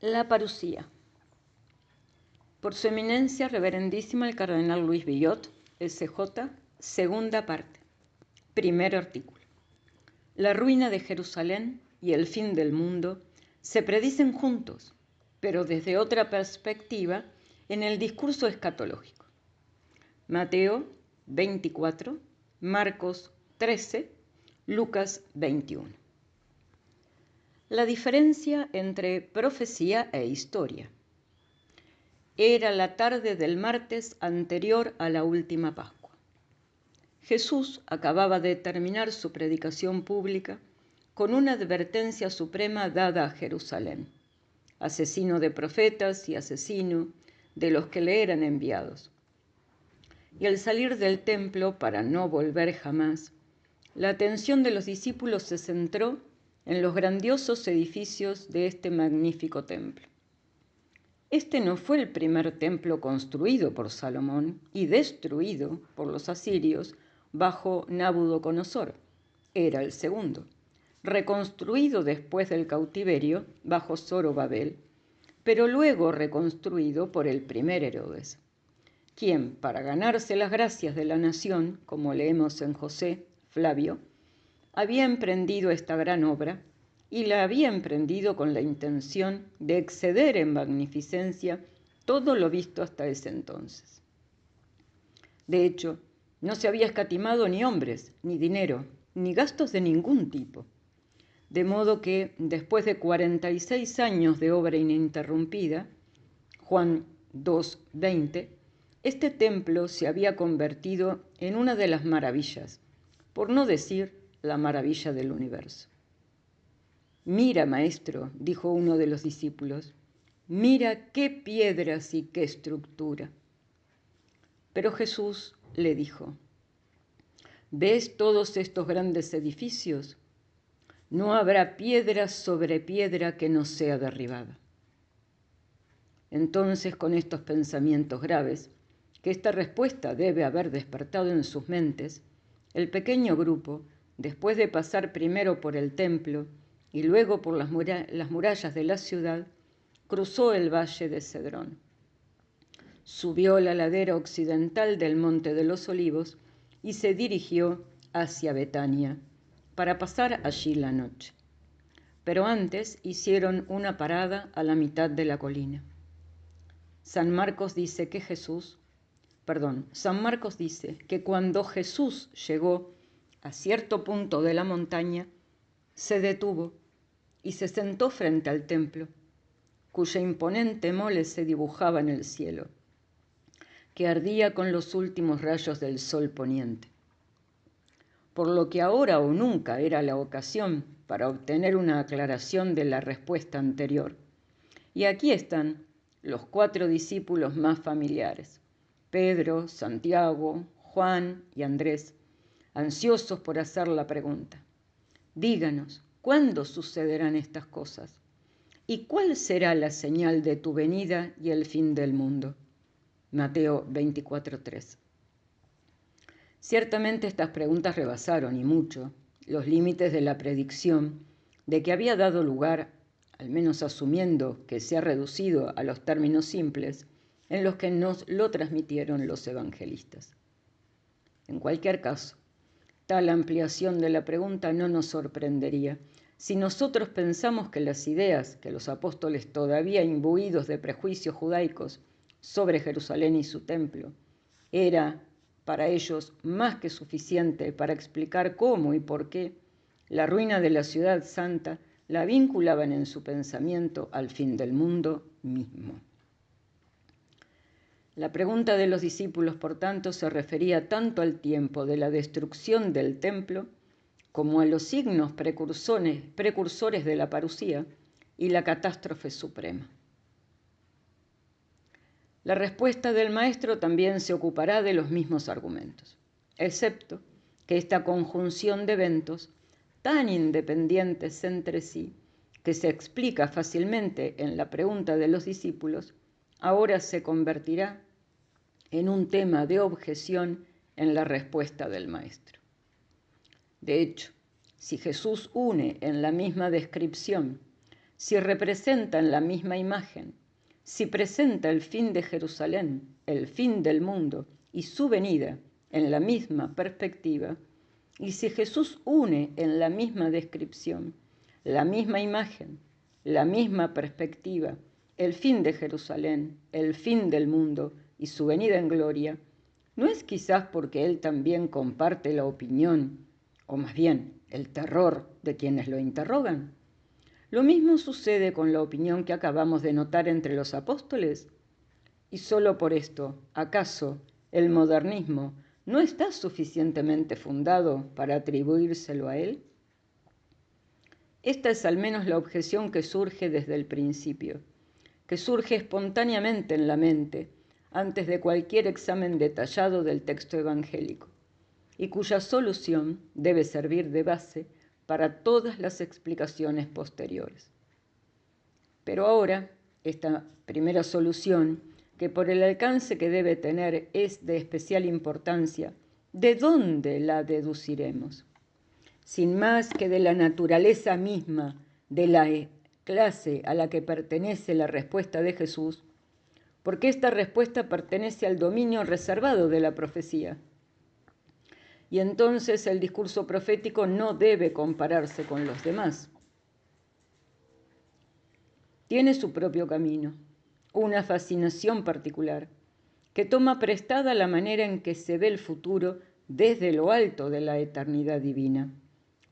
La parusía. Por su eminencia reverendísima el cardenal Luis Villot, S.J., segunda parte. Primer artículo. La ruina de Jerusalén y el fin del mundo se predicen juntos, pero desde otra perspectiva en el discurso escatológico. Mateo 24, Marcos 13, Lucas 21. La diferencia entre profecía e historia. Era la tarde del martes anterior a la última Pascua. Jesús acababa de terminar su predicación pública con una advertencia suprema dada a Jerusalén, asesino de profetas y asesino de los que le eran enviados. Y al salir del templo para no volver jamás, la atención de los discípulos se centró en los grandiosos edificios de este magnífico templo. Este no fue el primer templo construido por Salomón y destruido por los asirios bajo Nabucodonosor. Era el segundo, reconstruido después del cautiverio bajo Zorobabel, pero luego reconstruido por el primer Herodes, quien, para ganarse las gracias de la nación, como leemos en José Flavio, había emprendido esta gran obra y la había emprendido con la intención de exceder en magnificencia todo lo visto hasta ese entonces. De hecho, no se había escatimado ni hombres, ni dinero, ni gastos de ningún tipo. De modo que, después de 46 años de obra ininterrumpida, Juan 2:20, este templo se había convertido en una de las maravillas, por no decir la maravilla del universo. Mira, maestro, dijo uno de los discípulos, mira qué piedras y qué estructura. Pero Jesús le dijo, ¿ves todos estos grandes edificios? No habrá piedra sobre piedra que no sea derribada. Entonces, con estos pensamientos graves, que esta respuesta debe haber despertado en sus mentes, el pequeño grupo, después de pasar primero por el templo y luego por las murallas de la ciudad, cruzó el valle de Cedrón. Subió la ladera occidental del Monte de los Olivos y se dirigió hacia Betania para pasar allí la noche. Pero antes hicieron una parada a la mitad de la colina. San Marcos dice que cuando Jesús llegó a cierto punto de la montaña, se detuvo y se sentó frente al templo, cuya imponente mole se dibujaba en el cielo, que ardía con los últimos rayos del sol poniente. Por lo que ahora o nunca era la ocasión para obtener una aclaración de la respuesta anterior. Y aquí están los 4 discípulos más familiares, Pedro, Santiago, Juan y Andrés, ansiosos por hacer la pregunta. Díganos, ¿cuándo sucederán estas cosas? ¿Y cuál será la señal de tu venida y el fin del mundo? Mateo 24:3. Ciertamente estas preguntas rebasaron, y mucho, los límites de la predicción de que había dado lugar, al menos asumiendo que se ha reducido a los términos simples en los que nos lo transmitieron los evangelistas. En cualquier caso, tal ampliación de la pregunta no nos sorprendería si nosotros pensamos que las ideas que los apóstoles, todavía imbuidos de prejuicios judaicos sobre Jerusalén y su templo, era para ellos más que suficiente para explicar cómo y por qué la ruina de la ciudad santa la vinculaban en su pensamiento al fin del mundo mismo. La pregunta de los discípulos, por tanto, se refería tanto al tiempo de la destrucción del templo como a los signos precursores de la parusía y la catástrofe suprema. La respuesta del maestro también se ocupará de los mismos argumentos, excepto que esta conjunción de eventos, tan independientes entre sí, que se explica fácilmente en la pregunta de los discípulos, ahora se convertirá en un tema de objeción en la respuesta del maestro. De hecho, si Jesús une en la misma descripción si representan la misma imagen, si presenta el fin de Jerusalén, el fin del mundo y su venida en la misma perspectiva, y si Jesús une en la misma descripción, la misma imagen, la misma perspectiva, el fin de Jerusalén, el fin del mundo y su venida en gloria, ¿no es quizás porque él también comparte la opinión, o más bien el terror de quienes lo interrogan? Lo mismo sucede con la opinión que acabamos de notar entre los apóstoles. Y solo por esto, ¿acaso el modernismo no está suficientemente fundado para atribuírselo a él? Esta es al menos la objeción que surge desde el principio, que surge espontáneamente en la mente, antes de cualquier examen detallado del texto evangélico, y cuya solución debe servir de base para todas las explicaciones posteriores. Pero ahora, esta primera solución, que por el alcance que debe tener es de especial importancia, ¿de dónde la deduciremos? Sin más que de la naturaleza misma de la clase a la que pertenece la respuesta de Jesús, porque esta respuesta pertenece al dominio reservado de la profecía. Y entonces el discurso profético no debe compararse con los demás. Tiene su propio camino, una fascinación particular, que toma prestada la manera en que se ve el futuro desde lo alto de la eternidad divina,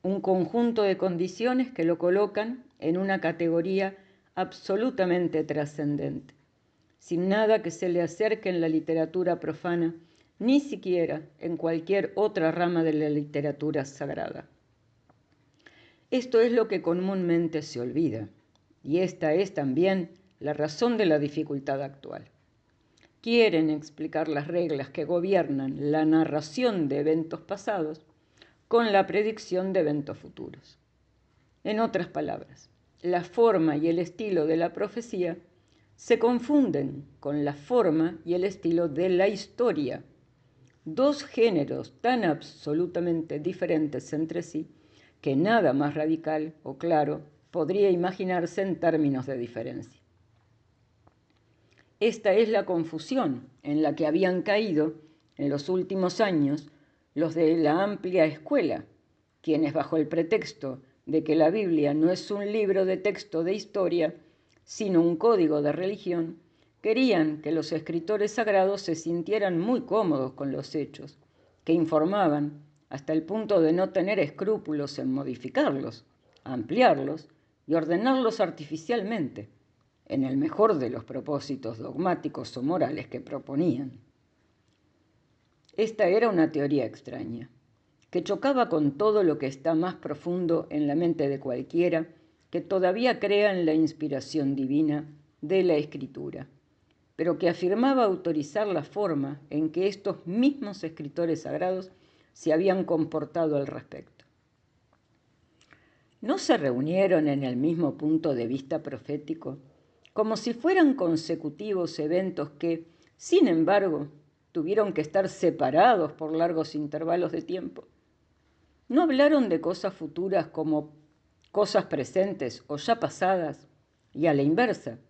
un conjunto de condiciones que lo colocan en una categoría absolutamente trascendente, sin nada que se le acerque en la literatura profana, ni siquiera en cualquier otra rama de la literatura sagrada. Esto es lo que comúnmente se olvida, y esta es también la razón de la dificultad actual. Quieren explicar las reglas que gobiernan la narración de eventos pasados con la predicción de eventos futuros. En otras palabras, la forma y el estilo de la profecía se confunden con la forma y el estilo de la historia, dos géneros tan absolutamente diferentes entre sí que nada más radical o claro podría imaginarse en términos de diferencia. Esta es la confusión en la que habían caído en los últimos años los de la amplia escuela, quienes bajo el pretexto de que la Biblia no es un libro de texto de historia, sino un código de religión, querían que los escritores sagrados se sintieran muy cómodos con los hechos, que informaban hasta el punto de no tener escrúpulos en modificarlos, ampliarlos y ordenarlos artificialmente, en el mejor de los propósitos dogmáticos o morales que proponían. Esta era una teoría extraña, que chocaba con todo lo que está más profundo en la mente de cualquiera que todavía crea en la inspiración divina de la Escritura, pero que afirmaba autorizar la forma en que estos mismos escritores sagrados se habían comportado al respecto. ¿No se reunieron en el mismo punto de vista profético, como si fueran consecutivos eventos que, sin embargo, tuvieron que estar separados por largos intervalos de tiempo? ¿No hablaron de cosas futuras como cosas presentes o ya pasadas, y a la inversa,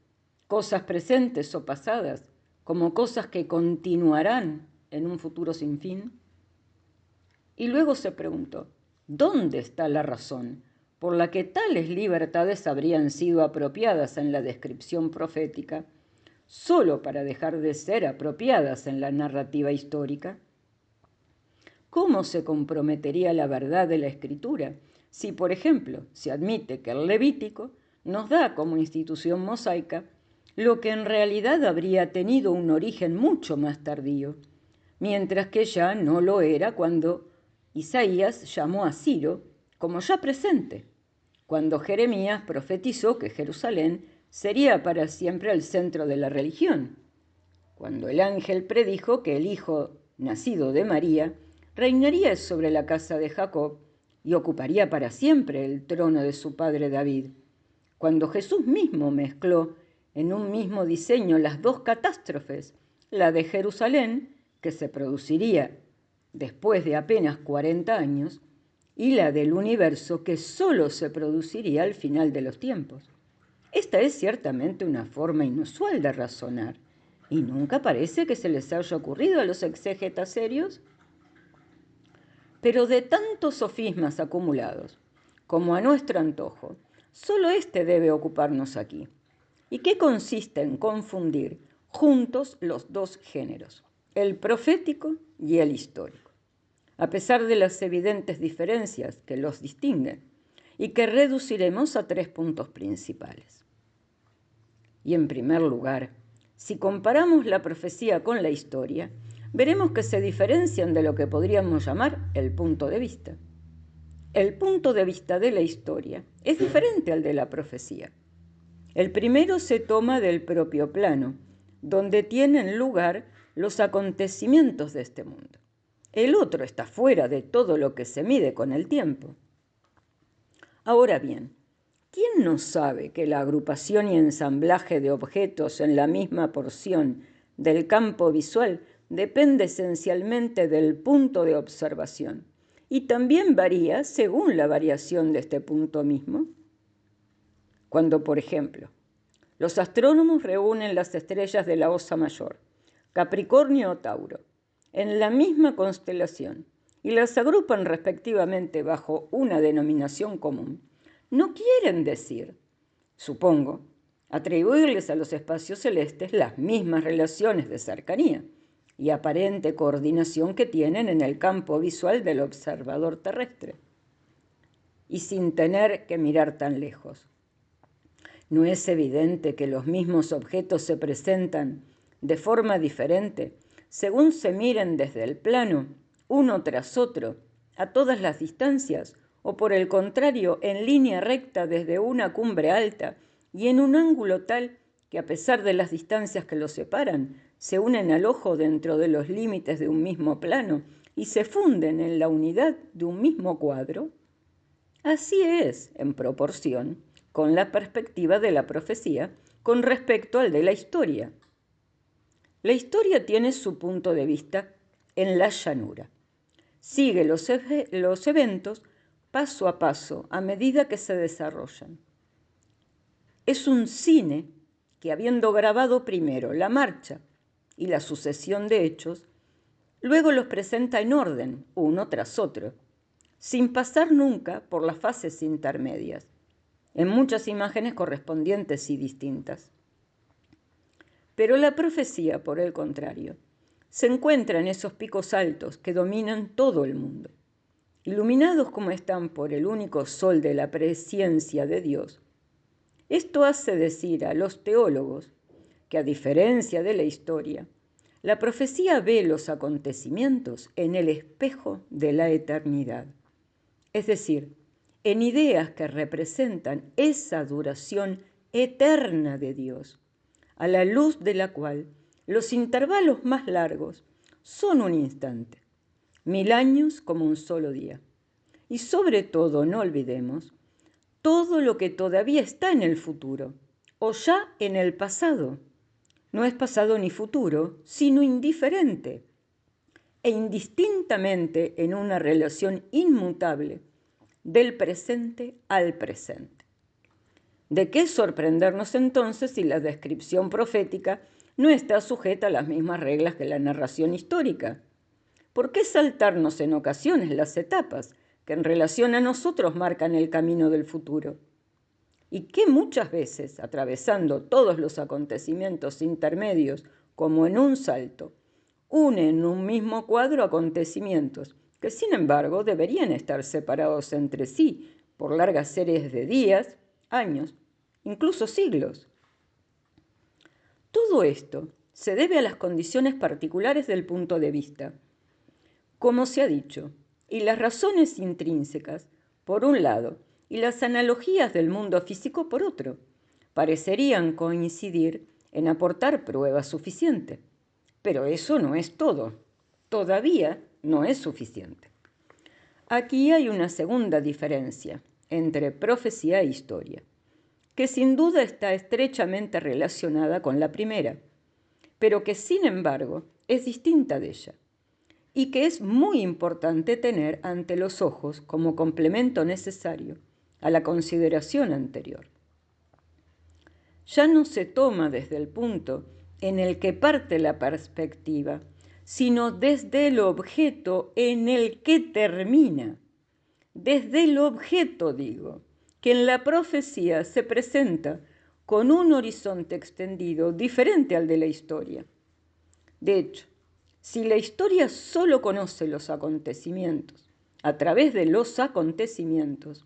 cosas presentes o pasadas como cosas que continuarán en un futuro sin fin? Y luego se preguntó, ¿dónde está la razón por la que tales libertades habrían sido apropiadas en la descripción profética solo para dejar de ser apropiadas en la narrativa histórica? ¿Cómo se comprometería la verdad de la Escritura si, por ejemplo, se admite que el Levítico nos da como institución mosaica lo que en realidad habría tenido un origen mucho más tardío, mientras que ya no lo era cuando Isaías llamó a Ciro como ya presente, cuando Jeremías profetizó que Jerusalén sería para siempre el centro de la religión, cuando el ángel predijo que el hijo nacido de María reinaría sobre la casa de Jacob y ocuparía para siempre el trono de su padre David, cuando Jesús mismo mezcló en un mismo diseño las dos catástrofes, la de Jerusalén, que se produciría después de apenas 40 años, y la del universo, que solo se produciría al final de los tiempos. Esta es ciertamente una forma inusual de razonar, y nunca parece que se les haya ocurrido a los exégetas serios. Pero de tantos sofismas acumulados, como a nuestro antojo, solo este debe ocuparnos aquí. ¿Y qué consiste en confundir juntos los dos géneros, el profético y el histórico, a pesar de las evidentes diferencias que los distinguen y que reduciremos a 3 puntos principales? Y en primer lugar, si comparamos la profecía con la historia, veremos que se diferencian de lo que podríamos llamar el punto de vista. El punto de vista de la historia es diferente al de la profecía. El primero se toma del propio plano, donde tienen lugar los acontecimientos de este mundo. El otro está fuera de todo lo que se mide con el tiempo. Ahora bien, ¿quién no sabe que la agrupación y ensamblaje de objetos en la misma porción del campo visual depende esencialmente del punto de observación y también varía según la variación de este punto mismo? Cuando, por ejemplo, los astrónomos reúnen las estrellas de la Osa Mayor, Capricornio o Tauro, en la misma constelación y las agrupan respectivamente bajo una denominación común, no quieren decir, supongo, atribuirles a los espacios celestes las mismas relaciones de cercanía y aparente coordinación que tienen en el campo visual del observador terrestre, y sin tener que mirar tan lejos. ¿No es evidente que los mismos objetos se presentan de forma diferente según se miren desde el plano, uno tras otro, a todas las distancias, o por el contrario, en línea recta desde una cumbre alta y en un ángulo tal que a pesar de las distancias que los separan, se unen al ojo dentro de los límites de un mismo plano y se funden en la unidad de un mismo cuadro? Así es, en proporción, con la perspectiva de la profecía con respecto al de la historia. La historia tiene su punto de vista en la llanura. Sigue los eventos paso a paso a medida que se desarrollan. Es un cine que, habiendo grabado primero la marcha y la sucesión de hechos, luego los presenta en orden, uno tras otro, sin pasar nunca por las fases intermedias, en muchas imágenes correspondientes y distintas. Pero la profecía, por el contrario, se encuentra en esos picos altos que dominan todo el mundo. Iluminados como están por el único sol de la presciencia de Dios, esto hace decir a los teólogos que, a diferencia de la historia, la profecía ve los acontecimientos en el espejo de la eternidad, es decir, en ideas que representan esa duración eterna de Dios, a la luz de la cual los intervalos más largos son un instante, 1000 años como un solo día. Y sobre todo, no olvidemos, todo lo que todavía está en el futuro o ya en el pasado. No es pasado ni futuro, sino indiferente e indistintamente en una relación inmutable del presente al presente. ¿De qué sorprendernos entonces si la descripción profética no está sujeta a las mismas reglas que la narración histórica? ¿Por qué saltarnos en ocasiones las etapas que en relación a nosotros marcan el camino del futuro? Y que muchas veces, atravesando todos los acontecimientos intermedios como en un salto, une en un mismo cuadro acontecimientos que sin embargo deberían estar separados entre sí por largas series de días, años, incluso siglos. Todo esto se debe a las condiciones particulares del punto de vista, como se ha dicho, y las razones intrínsecas, por un lado, y las analogías del mundo físico, por otro, parecerían coincidir en aportar prueba suficiente. Pero eso no es todo. Todavía no es suficiente. Aquí hay una segunda diferencia entre profecía e historia, que sin duda está estrechamente relacionada con la primera, pero que sin embargo es distinta de ella, y que es muy importante tener ante los ojos como complemento necesario a la consideración anterior. ya no se toma desde el punto en el que parte la perspectiva, sino desde el objeto en el que termina. Desde el objeto, digo, que en la profecía se presenta con un horizonte extendido diferente al de la historia. De hecho, si la historia solo conoce los acontecimientos a través de los acontecimientos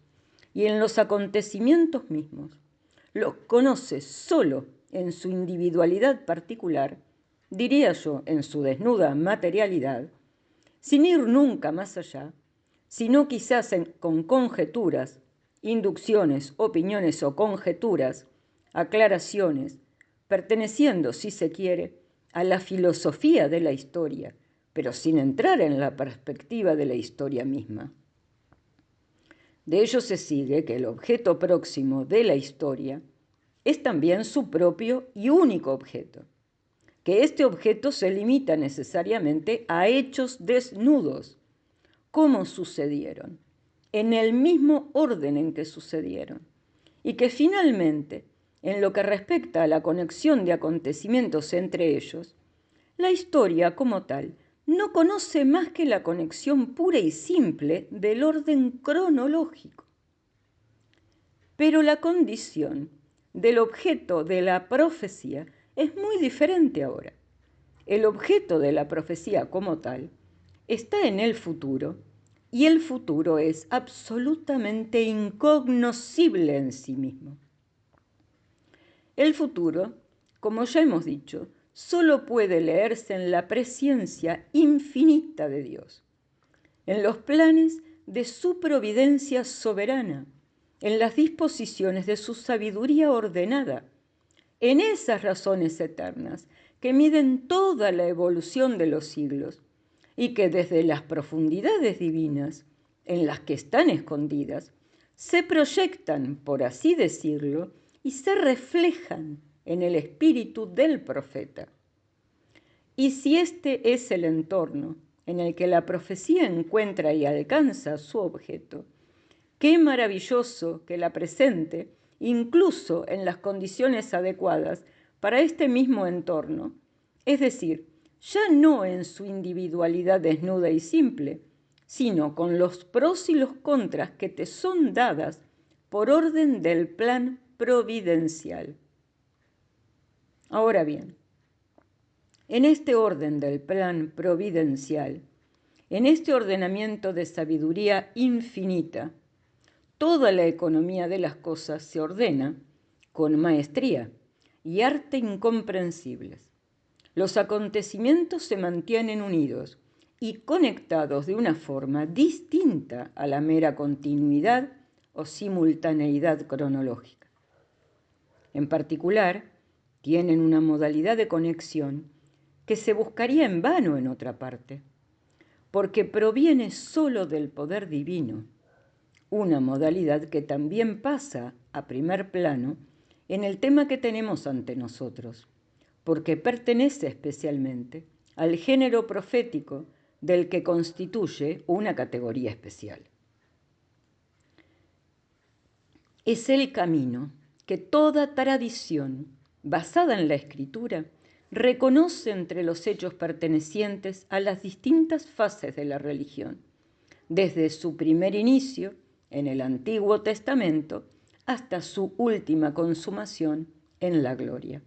y en los acontecimientos mismos, los conoce solo en su individualidad particular, diría yo, en su desnuda materialidad, sin ir nunca más allá, sino quizás con conjeturas, inducciones, opiniones o conjeturas, aclaraciones, perteneciendo, si se quiere, a la filosofía de la historia, pero sin entrar en la perspectiva de la historia misma. De ello se sigue que el objeto próximo de la historia es también su propio y único objeto, que este objeto se limita necesariamente a hechos desnudos, como sucedieron, en el mismo orden en que sucedieron, y que finalmente, en lo que respecta a la conexión de acontecimientos entre ellos, la historia como tal no conoce más que la conexión pura y simple del orden cronológico. Pero la condición del objeto de la profecía es muy diferente ahora. El objeto de la profecía como tal está en el futuro y el futuro es absolutamente incognoscible en sí mismo. El futuro, como ya hemos dicho, solo puede leerse en la presciencia infinita de Dios, en los planes de su providencia soberana, en las disposiciones de su sabiduría ordenada, en esas razones eternas que miden toda la evolución de los siglos y que desde las profundidades divinas en las que están escondidas, se proyectan, por así decirlo, y se reflejan en el espíritu del profeta. Y si este es el entorno en el que la profecía encuentra y alcanza su objeto, qué maravilloso que la presente, incluso en las condiciones adecuadas para este mismo entorno, es decir, ya no en su individualidad desnuda y simple, sino con los pros y los contras que te son dadas por orden del plan providencial. Ahora bien, en este orden del plan providencial, en este ordenamiento de sabiduría infinita, toda la economía de las cosas se ordena con maestría y arte incomprensibles. Los acontecimientos se mantienen unidos y conectados de una forma distinta a la mera continuidad o simultaneidad cronológica. En particular, tienen una modalidad de conexión que se buscaría en vano en otra parte, porque proviene solo del poder divino, una modalidad que también pasa a primer plano en el tema que tenemos ante nosotros, porque pertenece especialmente al género profético del que constituye una categoría especial. Es el camino que toda tradición basada en la Escritura reconoce entre los hechos pertenecientes a las distintas fases de la religión, desde su primer inicio en el Antiguo Testamento hasta su última consumación en la gloria.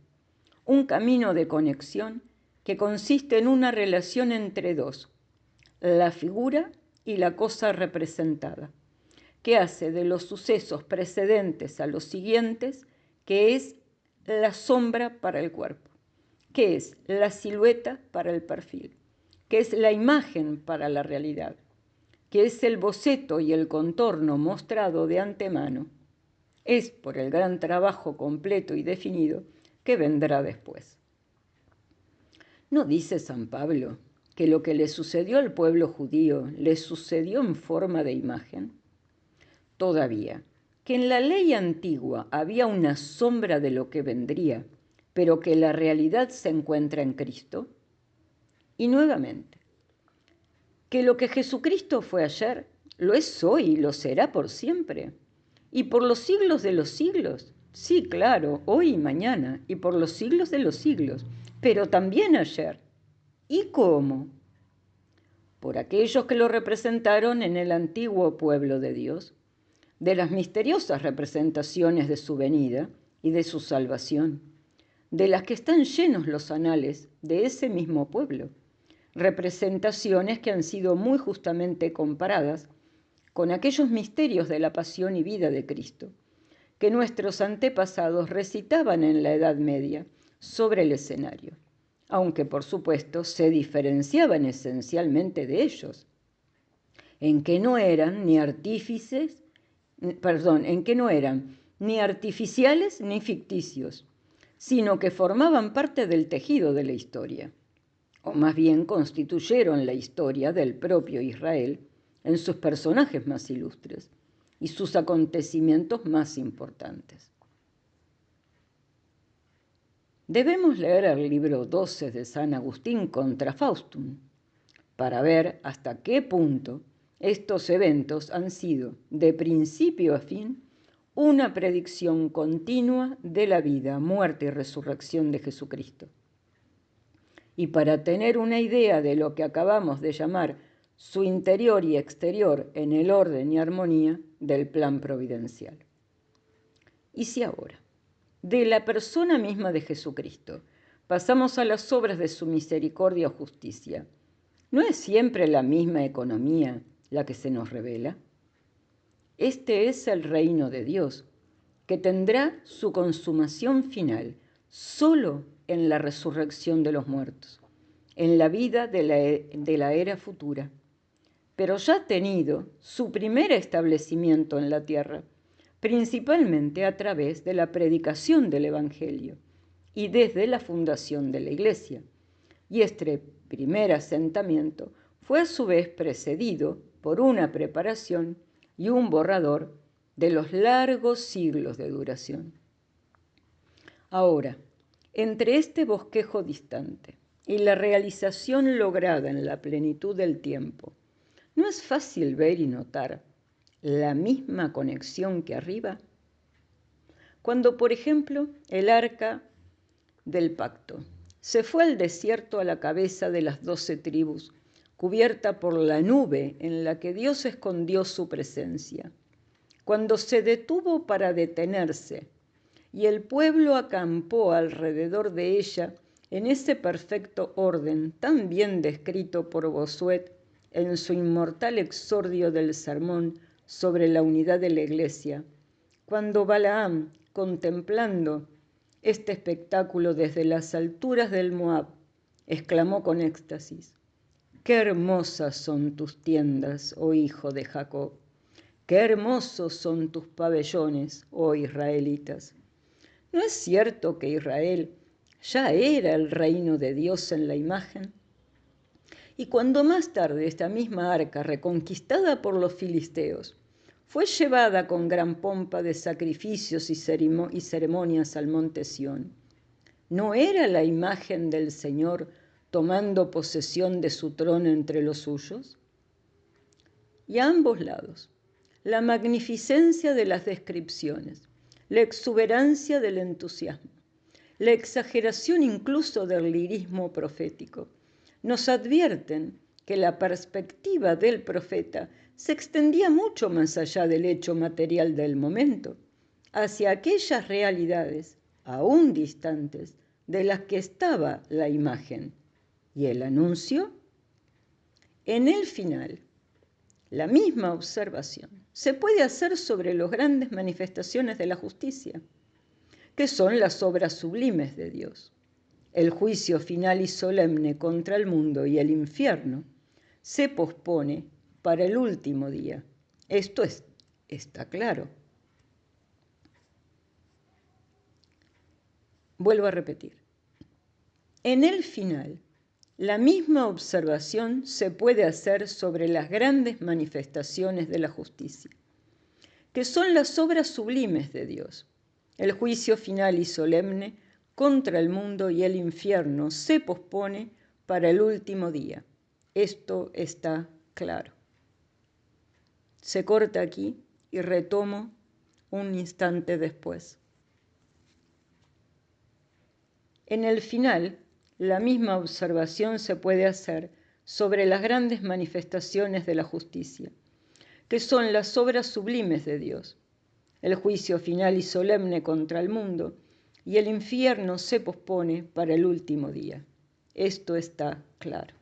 Un camino de conexión que consiste en una relación entre dos, la figura y la cosa representada, que hace de los sucesos precedentes a los siguientes, que es la sombra para el cuerpo, que es la silueta para el perfil, que es la imagen para la realidad, que es el boceto y el contorno mostrado de antemano, es por el gran trabajo completo y definido que vendrá después. ¿No dice San Pablo que lo que le sucedió al pueblo judío le sucedió en forma de imagen? Todavía, que en la ley antigua había una sombra de lo que vendría, pero que la realidad se encuentra en Cristo. Y nuevamente, que lo que Jesucristo fue ayer, lo es hoy y lo será por siempre, y por los siglos de los siglos, Sí, claro, hoy y mañana, y por los siglos de los siglos, pero también ayer. ¿Y cómo? Por aquellos que lo representaron en el antiguo pueblo de Dios, de las misteriosas representaciones de su venida y de su salvación, de las que están llenos los anales de ese mismo pueblo, representaciones que han sido muy justamente comparadas con aquellos misterios de la pasión y vida de Cristo, que nuestros antepasados recitaban en la Edad Media sobre el escenario, aunque por supuesto se diferenciaban esencialmente de ellos, en que no eran ni artificiales ni ficticios, sino que formaban parte del tejido de la historia, o más bien constituyeron la historia del propio Israel en sus personajes más ilustres y sus acontecimientos más importantes. Debemos leer el libro 12 de San Agustín contra Faustum para ver hasta qué punto estos eventos han sido, de principio a fin, una predicción continua de la vida, muerte y resurrección de Jesucristo. Y para tener una idea de lo que acabamos de llamar su interior y exterior en el orden y armonía del plan providencial. Y si ahora, de la persona misma de Jesucristo, pasamos a las obras de su misericordia o justicia, ¿no es siempre la misma economía la que se nos revela? Este es el reino de Dios, que tendrá su consumación final solo en la resurrección de los muertos, en la vida de la era futura, pero ya ha tenido su primer establecimiento en la tierra, principalmente a través de la predicación del Evangelio y desde la fundación de la Iglesia. Y este primer asentamiento fue a su vez precedido por una preparación y un borrador de los largos siglos de duración. Ahora, entre este bosquejo distante y la realización lograda en la plenitud del tiempo, ¿no es fácil ver y notar la misma conexión que arriba? Cuando, por ejemplo, el arca del pacto se fue al desierto a la cabeza de las 12 tribus, cubierta por la nube en la que Dios escondió su presencia. Cuando se detuvo para detenerse y el pueblo acampó alrededor de ella en ese perfecto orden tan bien descrito por Bossuet en su inmortal exordio del sermón sobre la unidad de la Iglesia, cuando Balaam, contemplando este espectáculo desde las alturas del Moab, exclamó con éxtasis: «¡Qué hermosas son tus tiendas, oh hijo de Jacob! ¡Qué hermosos son tus pabellones, oh israelitas!». ¿No es cierto que Israel ya era el reino de Dios en la imagen? Y cuando más tarde esta misma arca, reconquistada por los filisteos, fue llevada con gran pompa de sacrificios y ceremonias al monte Sión, ¿no era la imagen del Señor tomando posesión de su trono entre los suyos? Y a ambos lados, la magnificencia de las descripciones, la exuberancia del entusiasmo, la exageración incluso del lirismo profético, nos advierten que la perspectiva del profeta se extendía mucho más allá del hecho material del momento, hacia aquellas realidades, aún distantes, de las que estaba la imagen. ¿Y el anuncio? En el final, la misma observación se puede hacer sobre las grandes manifestaciones de la justicia, que son las obras sublimes de Dios. El juicio final y solemne contra el mundo y el infierno se pospone para el último día. Esto está claro. Vuelvo a repetir. En el final, la misma observación se puede hacer sobre las grandes manifestaciones de la justicia, que son las obras sublimes de Dios. El juicio final y solemne contra el mundo y el infierno se pospone para el último día. Esto está claro. Se corta aquí y retomo un instante después. En el final, la misma observación se puede hacer sobre las grandes manifestaciones de la justicia, que son las obras sublimes de Dios, el juicio final y solemne contra el mundo, y el infierno se pospone para el último día. Esto está claro.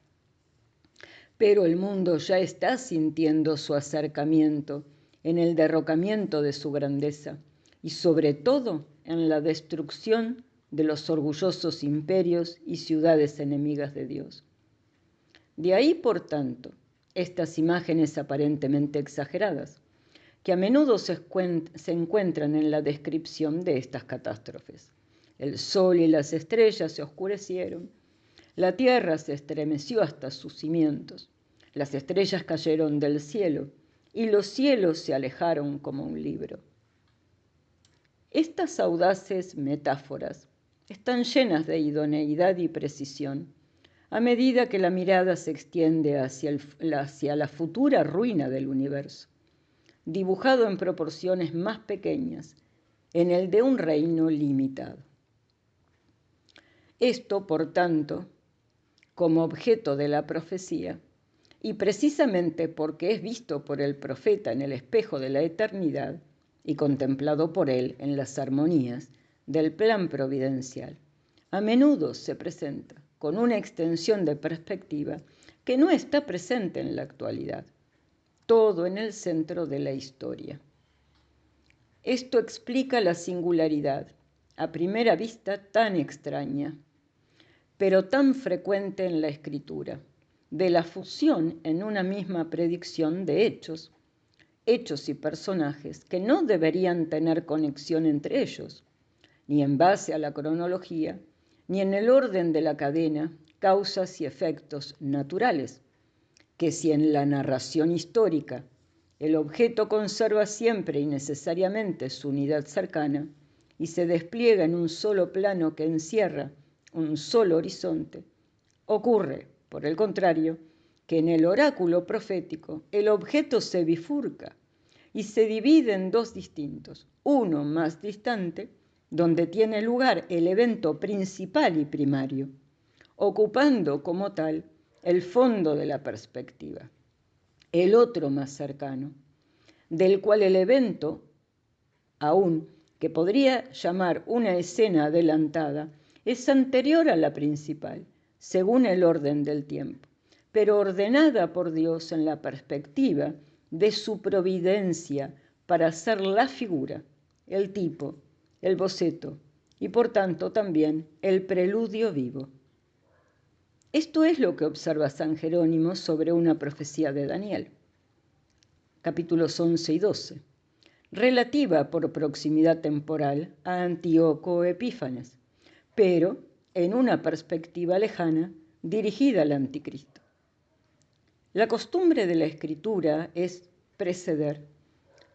Pero el mundo ya está sintiendo su acercamiento en el derrocamiento de su grandeza y sobre todo en la destrucción de los orgullosos imperios y ciudades enemigas de Dios. De ahí, por tanto, estas imágenes aparentemente exageradas, que a menudo se encuentran en la descripción de estas catástrofes. El sol y las estrellas se oscurecieron, la tierra se estremeció hasta sus cimientos, las estrellas cayeron del cielo y los cielos se alejaron como un libro. Estas audaces metáforas están llenas de idoneidad y precisión a medida que la mirada se extiende hacia la futura ruina del universo, dibujado en proporciones más pequeñas, en el de un reino limitado. Esto, por tanto, como objeto de la profecía, y precisamente porque es visto por el profeta en el espejo de la eternidad y contemplado por él en las armonías del plan providencial, a menudo se presenta con una extensión de perspectiva que no está presente en la actualidad, todo en el centro de la historia. Esto explica la singularidad, a primera vista tan extraña, pero tan frecuente en la escritura, de la fusión en una misma predicción de hechos y personajes que no deberían tener conexión entre ellos, ni en base a la cronología, ni en el orden de la cadena, causas y efectos naturales, que si en la narración histórica el objeto conserva siempre y necesariamente su unidad cercana y se despliega en un solo plano que encierra un solo horizonte, ocurre, por el contrario, que en el oráculo profético el objeto se bifurca y se divide en dos distintos, uno más distante, donde tiene lugar el evento principal y primario, ocupando como tal el fondo de la perspectiva, el otro más cercano, del cual el evento, aún que podría llamar una escena adelantada, es anterior a la principal, según el orden del tiempo, pero ordenada por Dios en la perspectiva de su providencia para ser la figura, el tipo, el boceto y por tanto también el preludio vivo. Esto es lo que observa San Jerónimo sobre una profecía de Daniel, capítulos 11 y 12, relativa por proximidad temporal a Antíoco Epífanes, pero en una perspectiva lejana dirigida al anticristo. La costumbre de la escritura es preceder,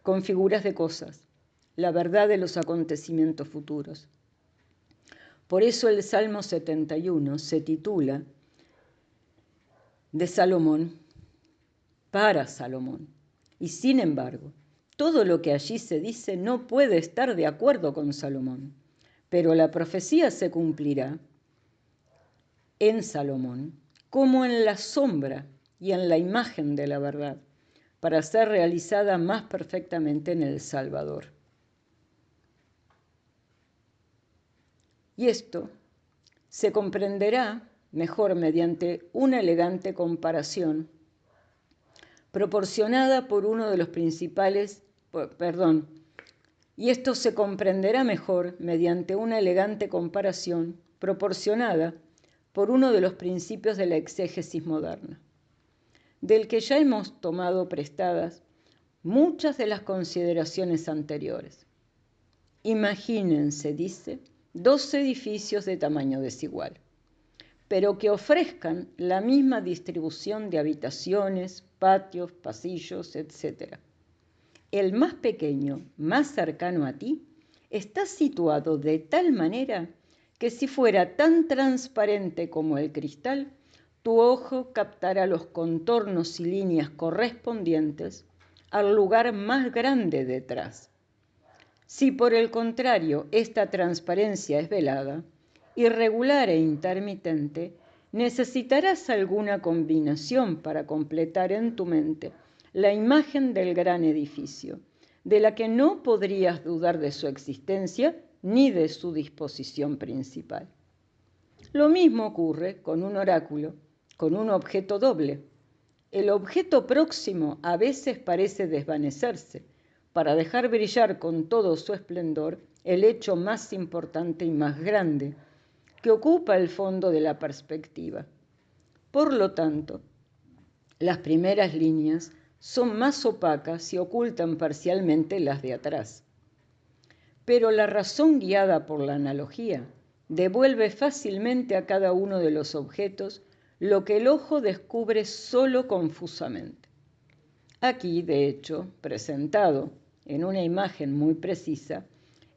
con figuras de cosas, la verdad de los acontecimientos futuros. Por eso el Salmo 71 se titula de Salomón para Salomón. Y sin embargo, todo lo que allí se dice no puede estar de acuerdo con Salomón, pero la profecía se cumplirá en Salomón como en la sombra y en la imagen de la verdad, para ser realizada más perfectamente en el Salvador. Y esto se comprenderá mejor mediante una elegante comparación proporcionada por uno de los principales, y esto se comprenderá mejor mediante una elegante comparación proporcionada por uno de los principios de la exégesis moderna, del que ya hemos tomado prestadas muchas de las consideraciones anteriores. Imagínense, dice, 2 edificios de tamaño desigual, pero que ofrezcan la misma distribución de habitaciones, patios, pasillos, etc. El más pequeño, más cercano a ti, está situado de tal manera que si fuera tan transparente como el cristal, tu ojo captará los contornos y líneas correspondientes al lugar más grande detrás. Si por el contrario esta transparencia es velada, irregular e intermitente, necesitarás alguna combinación para completar en tu mente la imagen del gran edificio, de la que no podrías dudar de su existencia ni de su disposición principal. Lo mismo ocurre con un oráculo, con un objeto doble. El objeto próximo a veces parece desvanecerse para dejar brillar con todo su esplendor el hecho más importante y más grande, que ocupa el fondo de la perspectiva. Por lo tanto, las primeras líneas son más opacas y ocultan parcialmente las de atrás. Pero la razón guiada por la analogía devuelve fácilmente a cada uno de los objetos lo que el ojo descubre solo confusamente. Aquí, de hecho, presentado en una imagen muy precisa,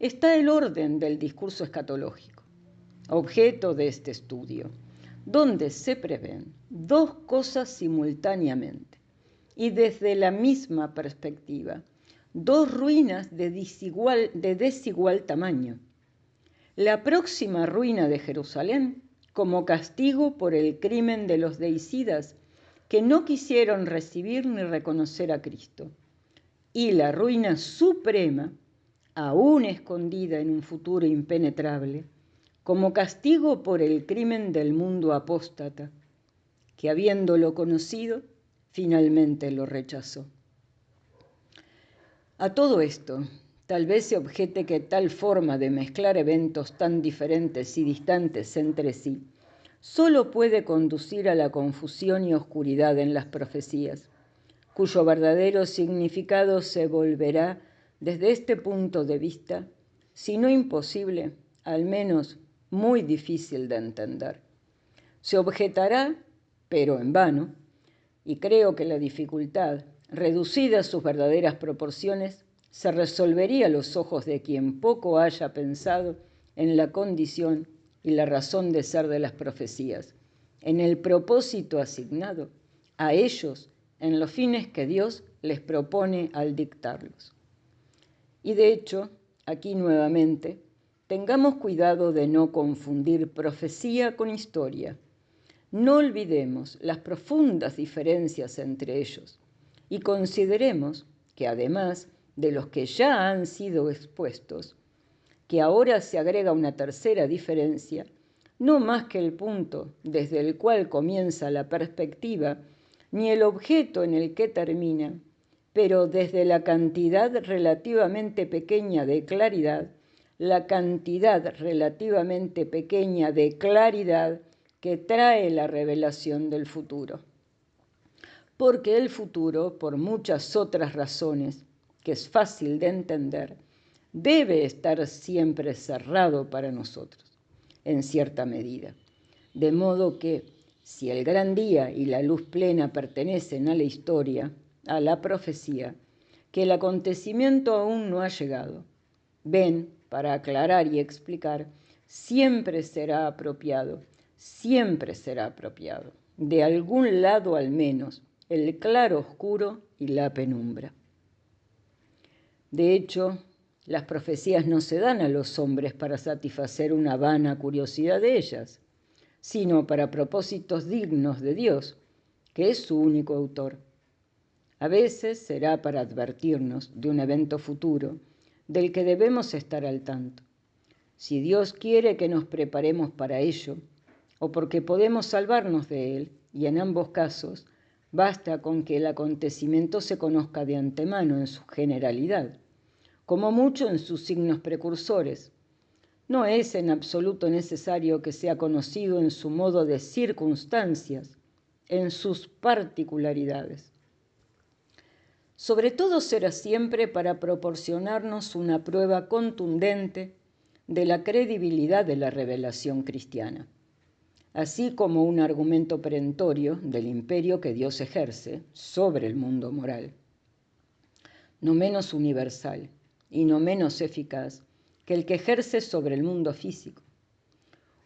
está el orden del discurso escatológico, objeto de este estudio, donde se prevén dos cosas simultáneamente y desde la misma perspectiva, dos ruinas de desigual tamaño. La próxima ruina de Jerusalén, como castigo por el crimen de los deicidas que no quisieron recibir ni reconocer a Cristo, y la ruina suprema, aún escondida en un futuro impenetrable, como castigo por el crimen del mundo apóstata, que habiéndolo conocido, finalmente lo rechazó. A todo esto, tal vez se objete que tal forma de mezclar eventos tan diferentes y distantes entre sí solo puede conducir a la confusión y oscuridad en las profecías, cuyo verdadero significado se volverá, desde este punto de vista, si no imposible, al menos muy difícil de entender. Se objetará, pero en vano, y creo que la dificultad, reducida a sus verdaderas proporciones, se resolvería a los ojos de quien poco haya pensado en la condición y la razón de ser de las profecías, en el propósito asignado a ellos, en los fines que Dios les propone al dictarlos. Y de hecho, aquí nuevamente, tengamos cuidado de no confundir profecía con historia. No olvidemos las profundas diferencias entre ellos y consideremos que además de los que ya han sido expuestos, que ahora se agrega una tercera diferencia, no más que el punto desde el cual comienza la perspectiva, ni el objeto en el que termina, pero desde la cantidad relativamente pequeña de claridad, la cantidad relativamente pequeña de claridad que trae la revelación del futuro. Porque el futuro, por muchas otras razones, que es fácil de entender, debe estar siempre cerrado para nosotros, en cierta medida. De modo que, si el gran día y la luz plena pertenecen a la historia, a la profecía, que el acontecimiento aún no ha llegado, ven, para aclarar y explicar, siempre será apropiado, de algún lado al menos, el claro oscuro y la penumbra. De hecho, las profecías no se dan a los hombres para satisfacer una vana curiosidad de ellas, sino para propósitos dignos de Dios, que es su único autor. A veces será para advertirnos de un evento futuro del que debemos estar al tanto. Si Dios quiere que nos preparemos para ello, o porque podemos salvarnos de él, y en ambos casos, basta con que el acontecimiento se conozca de antemano en su generalidad, como mucho en sus signos precursores. No es en absoluto necesario que sea conocido en su modo de circunstancias, en sus particularidades. Sobre todo será siempre para proporcionarnos una prueba contundente de la credibilidad de la revelación cristiana, así como un argumento perentorio del imperio que Dios ejerce sobre el mundo moral, no menos universal y no menos eficaz que el que ejerce sobre el mundo físico.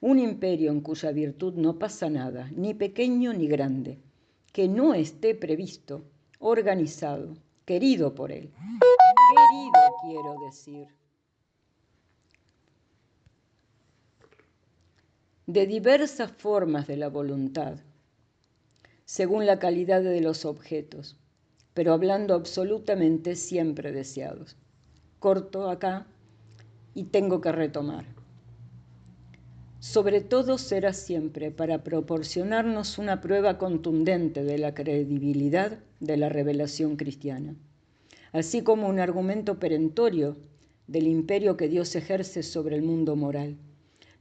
Un imperio en cuya virtud no pasa nada, ni pequeño ni grande, que no esté previsto, organizado, querido por él. Querido, quiero decir. de diversas formas de la voluntad, según la calidad de los objetos, pero hablando absolutamente siempre deseados. Corto acá y tengo que retomar. Sobre todo será siempre para proporcionarnos una prueba contundente de la credibilidad de la revelación cristiana, así como un argumento perentorio del imperio que Dios ejerce sobre el mundo moral,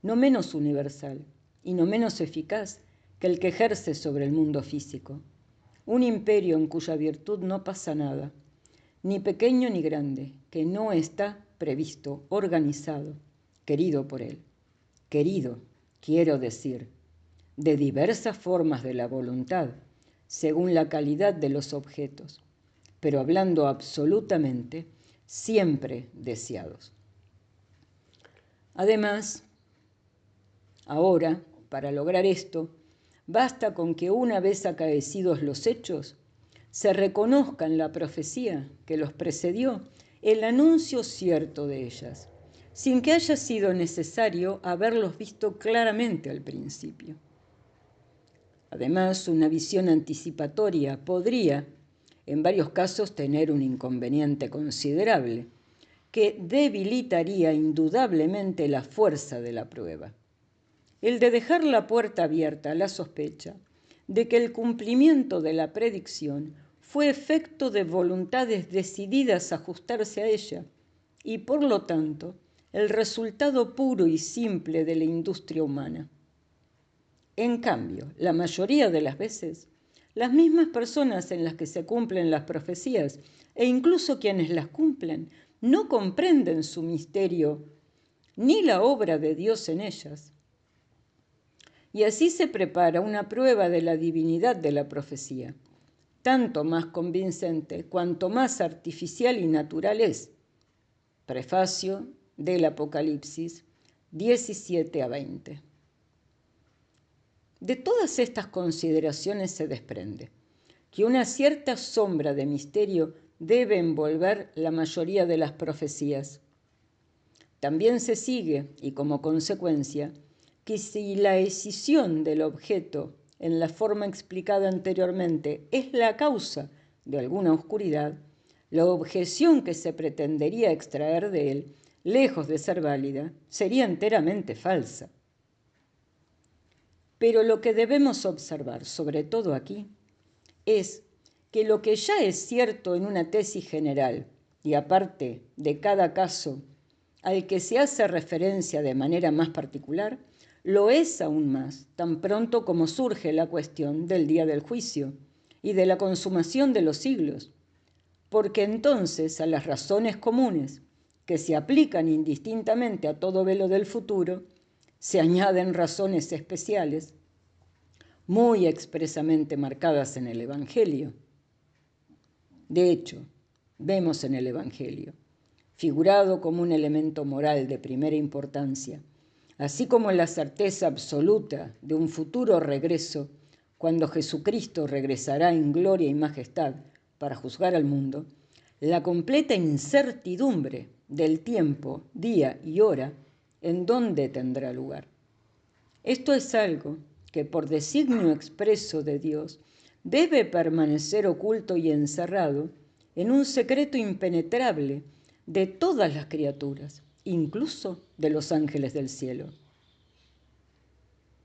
no menos universal y no menos eficaz que el que ejerce sobre el mundo físico. Un imperio en cuya virtud no pasa nada, ni pequeño ni grande, que no está previsto, organizado, querido por él. Querido, quiero decir, de diversas formas de la voluntad, según la calidad de los objetos, pero hablando absolutamente, siempre deseados. Además, ahora, para lograr esto, basta con que una vez acaecidos los hechos, se reconozca en la profecía que los precedió el anuncio cierto de ellas, sin que haya sido necesario haberlos visto claramente al principio. Además, una visión anticipatoria podría, en varios casos, tener un inconveniente considerable, que debilitaría indudablemente la fuerza de la prueba. El de dejar la puerta abierta a la sospecha de que el cumplimiento de la predicción fue efecto de voluntades decididas a ajustarse a ella y, por lo tanto, el resultado puro y simple de la industria humana. En cambio, la mayoría de las veces, las mismas personas en las que se cumplen las profecías e incluso quienes las cumplen no comprenden su misterio ni la obra de Dios en ellas. Y así se prepara una prueba de la divinidad de la profecía, tanto más convincente cuanto más artificial y natural es. Prefacio del Apocalipsis 17 a 20. De todas estas consideraciones se desprende que una cierta sombra de misterio debe envolver la mayoría de las profecías. También se sigue, y como consecuencia, que si la escisión del objeto en la forma explicada anteriormente es la causa de alguna oscuridad, la objeción que se pretendería extraer de él, lejos de ser válida, sería enteramente falsa. Pero lo que debemos observar, sobre todo aquí, es que lo que ya es cierto en una tesis general, y aparte de cada caso al que se hace referencia de manera más particular, lo es aún más, tan pronto como surge la cuestión del día del juicio y de la consumación de los siglos, porque entonces a las razones comunes, que se aplican indistintamente a todo velo del futuro, se añaden razones especiales, muy expresamente marcadas en el Evangelio. De hecho, vemos en el Evangelio, figurado como un elemento moral de primera importancia, así como la certeza absoluta de un futuro regreso, cuando Jesucristo regresará en gloria y majestad para juzgar al mundo, la completa incertidumbre del tiempo, día y hora en donde tendrá lugar. Esto es algo que por designio expreso de Dios debe permanecer oculto y encerrado en un secreto impenetrable de todas las criaturas, incluso de los ángeles del cielo.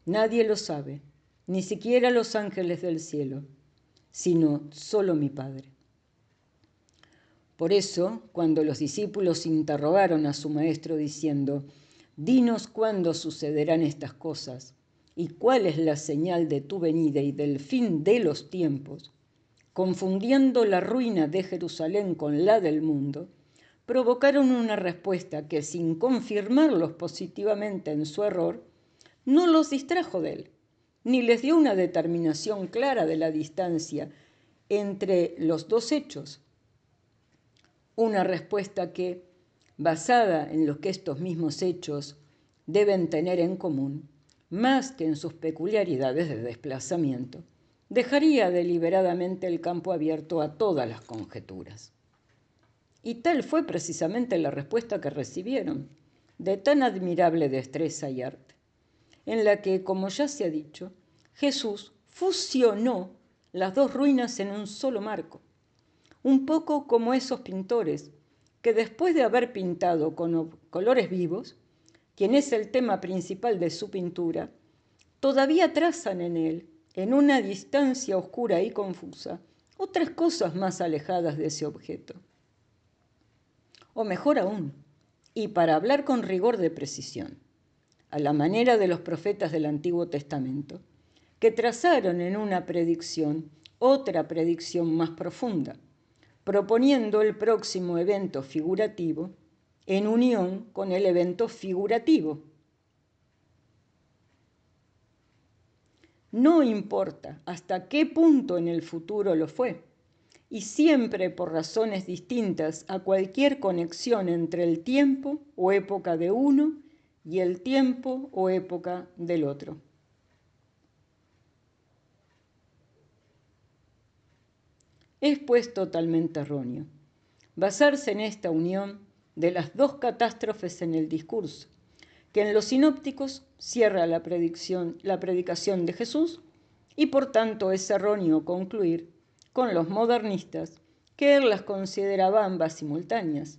Nadie lo sabe, ni siquiera los ángeles del cielo, sino solo mi Padre. Por eso, cuando los discípulos interrogaron a su maestro diciendo: «Dinos cuándo sucederán estas cosas y cuál es la señal de tu venida y del fin de los tiempos», confundiendo la ruina de Jerusalén con la del mundo, provocaron una respuesta que, sin confirmarlos positivamente en su error, no los distrajo de él, ni les dio una determinación clara de la distancia entre los dos hechos. Una respuesta que, basada en lo que estos mismos hechos deben tener en común, más que en sus peculiaridades de desplazamiento, dejaría deliberadamente el campo abierto a todas las conjeturas. Y tal fue precisamente la respuesta que recibieron, de tan admirable destreza y arte. en la que, como ya se ha dicho, Jesús fusionó las dos ruinas en un solo marco, un poco como esos pintores que después de haber pintado con colores vivos, quien es el tema principal de su pintura, todavía trazan en él, en una distancia oscura y confusa, otras cosas más alejadas de ese objeto. O mejor aún, y para hablar con rigor de precisión, a la manera de los profetas del Antiguo Testamento, que trazaron en una predicción otra predicción más profunda, proponiendo el próximo evento figurativo en unión con el evento figurativo. No importa hasta qué punto en el futuro lo fue, y siempre por razones distintas a cualquier conexión entre el tiempo o época de uno y el tiempo o época del otro. Es pues totalmente erróneo basarse en esta unión de las dos catástrofes en el discurso, que en los sinópticos cierra la predicación de Jesús, y por tanto es erróneo concluir con los modernistas que él las consideraba ambas simultáneas,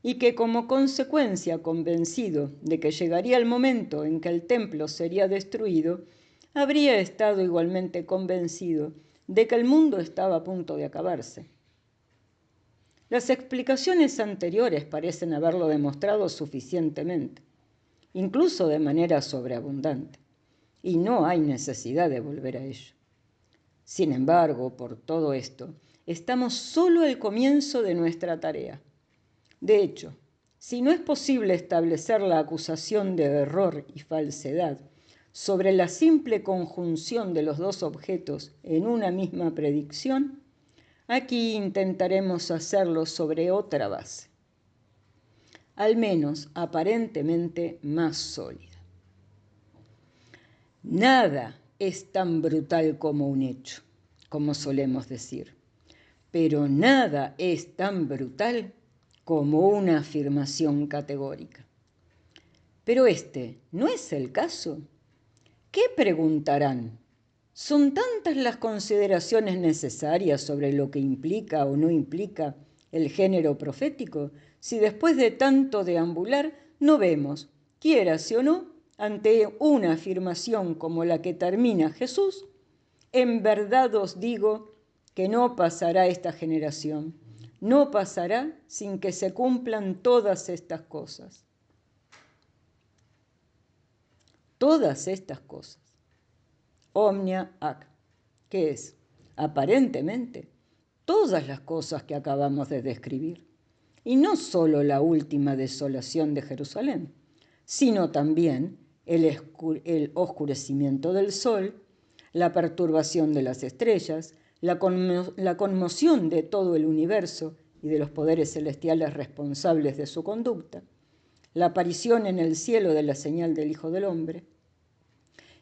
y que como consecuencia, convencido de que llegaría el momento en que el templo sería destruido, habría estado igualmente convencido de que el mundo estaba a punto de acabarse. Las explicaciones anteriores parecen haberlo demostrado suficientemente, incluso de manera sobreabundante, y no hay necesidad de volver a ello. Sin embargo, por todo esto, estamos solo al comienzo de nuestra tarea. De hecho, si no es posible establecer la acusación de error y falsedad sobre la simple conjunción de los dos objetos en una misma predicción, aquí intentaremos hacerlo sobre otra base, al menos aparentemente más sólida. Nada es tan brutal como un hecho, como solemos decir, pero nada es tan brutal como una afirmación categórica. Pero este no es el caso. ¿Qué preguntarán? ¿Son tantas las consideraciones necesarias sobre lo que implica o no implica el género profético, si después de tanto deambular no vemos, quiérase o no, ante una afirmación como la que termina Jesús? En verdad os digo que no pasará esta generación, no pasará sin que se cumplan todas estas cosas. Todas estas cosas. Omnia ac, que es, aparentemente, todas las cosas que acabamos de describir, y no solo la última desolación de Jerusalén, sino también el oscurecimiento del sol, la perturbación de las estrellas, la conmoción de todo el universo y de los poderes celestiales responsables de su conducta, la aparición en el cielo de la señal del Hijo del Hombre,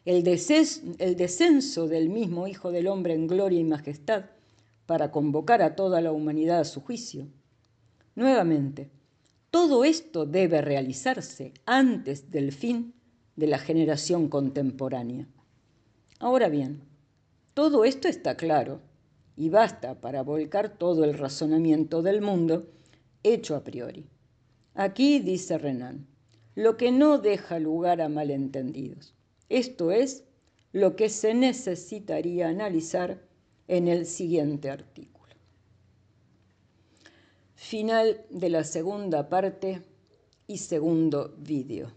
el descenso del mismo Hijo del Hombre en gloria y majestad para convocar a toda la humanidad a su juicio. Nuevamente, todo esto debe realizarse antes del fin de la generación contemporánea. Ahora bien, todo esto está claro y basta para volcar todo el razonamiento del mundo hecho a priori. Aquí dice Renan, lo que no deja lugar a malentendidos. Esto es lo que se necesitaría analizar en el siguiente artículo. Final de la segunda parte y segundo vídeo.